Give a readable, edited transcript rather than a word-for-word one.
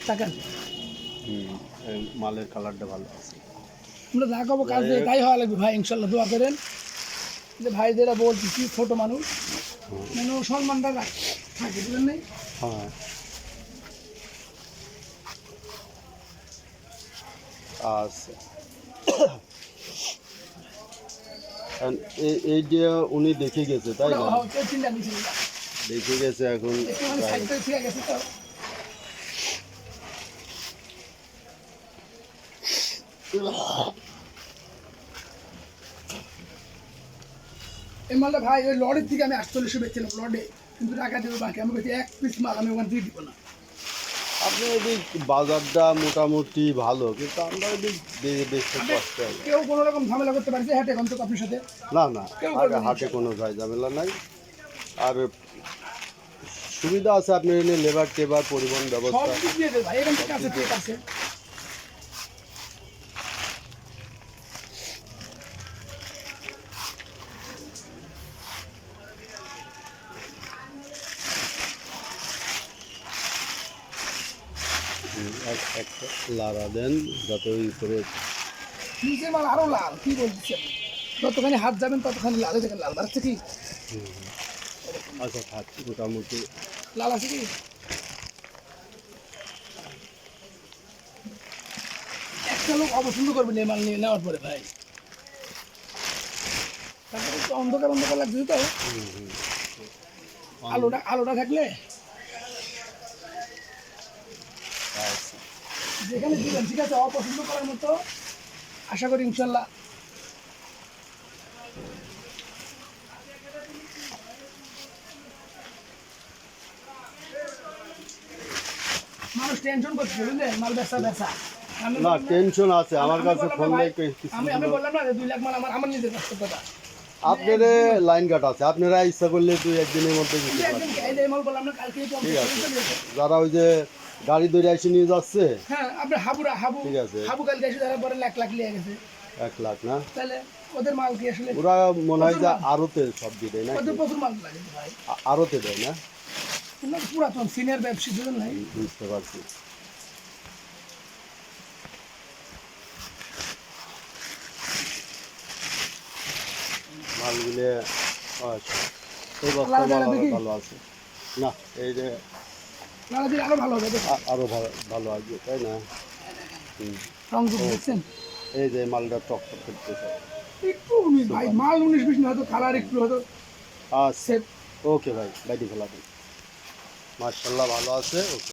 টাকা মালের কালারটা ভালো আছে। আমরা যা করবো কাজ দিয়ে তাই হওয়া লাগবে ভাই, ইনশাল্লাহ দোয়া করেন যে ভাইদেরা বলছি কি ছোট মানুষ মানে সম্মানটা থাকে, বুঝলেন নাই? হ্যাঁ আচ্ছা, এইটা উনি দেখে গেছে তাই না? চিন্তা নিয়েছিল দেখে গেছে এখন একটুখানি সাইড করে ঠিক আছে তো। এই মালটা ভাই ওই লরির থেকে আমি 48 বেচছিলাম লডে, কিন্তু টাকা দেবো বাকি, আমি বলছি এক পিস মাল আমি ওখান থেকে দিব না। আপনার এদিক বাজারটা মোটামুটি ভালো, কিন্তু আমরা এদিক বেশি কষ্ট হয়। কেউ কোনো রকম ঝামেলা করতে পারছে হাটে এখন তো আপনার সাথে? না না, কেউ করবে না। হাটে কোনো ঝামেলা নাই। আর সুবিধা আছে আপনার এনে লেবার টেবার পরিবহন সব ব্যবস্থা। দিক দিয়ে দেবে ভাই, এখান থেকে আছে ঠিক আছে। একটা লাড়া দেন যাতে ওই উপরে। নিচে মাল আরো লাল, কি বলছেন? যতখানি হাত যাবেন ততখানি লাল, দেখেন লাল বাড়ছে কি? আচ্ছা থাক, মোটামুটি লাল আছে কি? একটা লোক অপছন্দ করবেন এই মাল নিয়ে নেওয়ার পরে ভাই, তারপরে একটু অন্ধকার অন্ধকার লাগছে তো। আলোটা থাকলে আচ্ছা। যেখানে দিবেন ঠিক আছে, অপছন্দ করার মতো আশা করি ইনশাল্লাহ। মানুষ টেনশন করছে বুঝলেন, মাল বেচা বেচা। না টেনশন আছে, আমার কাছে ফোন আমি বললাম না 2 লাখ মাল আমার নিজের ব্যস্ততা। আপনার লাইন কাট আছে, আপনারা ইচ্ছা করলে 2-1 দিনের মধ্যে দিতে পারেন। একদিন এই মাল বললাম না কালকে ঠিক আছে, যারা ওই যে গাড়ি ধরে এসে নিয়ে যাচ্ছে। হ্যাঁ আপনার হাবু ঠিক আছে, হাবু কালকে এসে তারা পরে লাখ নিয়ে গেছে। 1 লাখ না? তাহলে ওদের মাল কি আসলে ওরা মনে হয় যে আড়তে সব দিয়ে দেয় না? ওদের প্রচুর মাল লাগে ভাই, আড়তে দেয় না? পুরাতন সিনিয়র ব্যবসায়ী বুঝলেন নাই? বুঝতে পারছি। মালগুলো আচ্ছা, এই বস্তা মাল আরো ভালো আছে না? এই যে লালা দিলে আরো ভালো হবে, আরো ভালো আসবে তাই না? রং দেখছেন এই যে মালটা টকটক করতেছে। একটু ভাই মাল 19-20 না হয়তো, কালার একটু হয়তো। আচ্ছা ওকে ভাই, বাইরে ফেলা দিন। মার্শাল্লাহ ভালো আছে।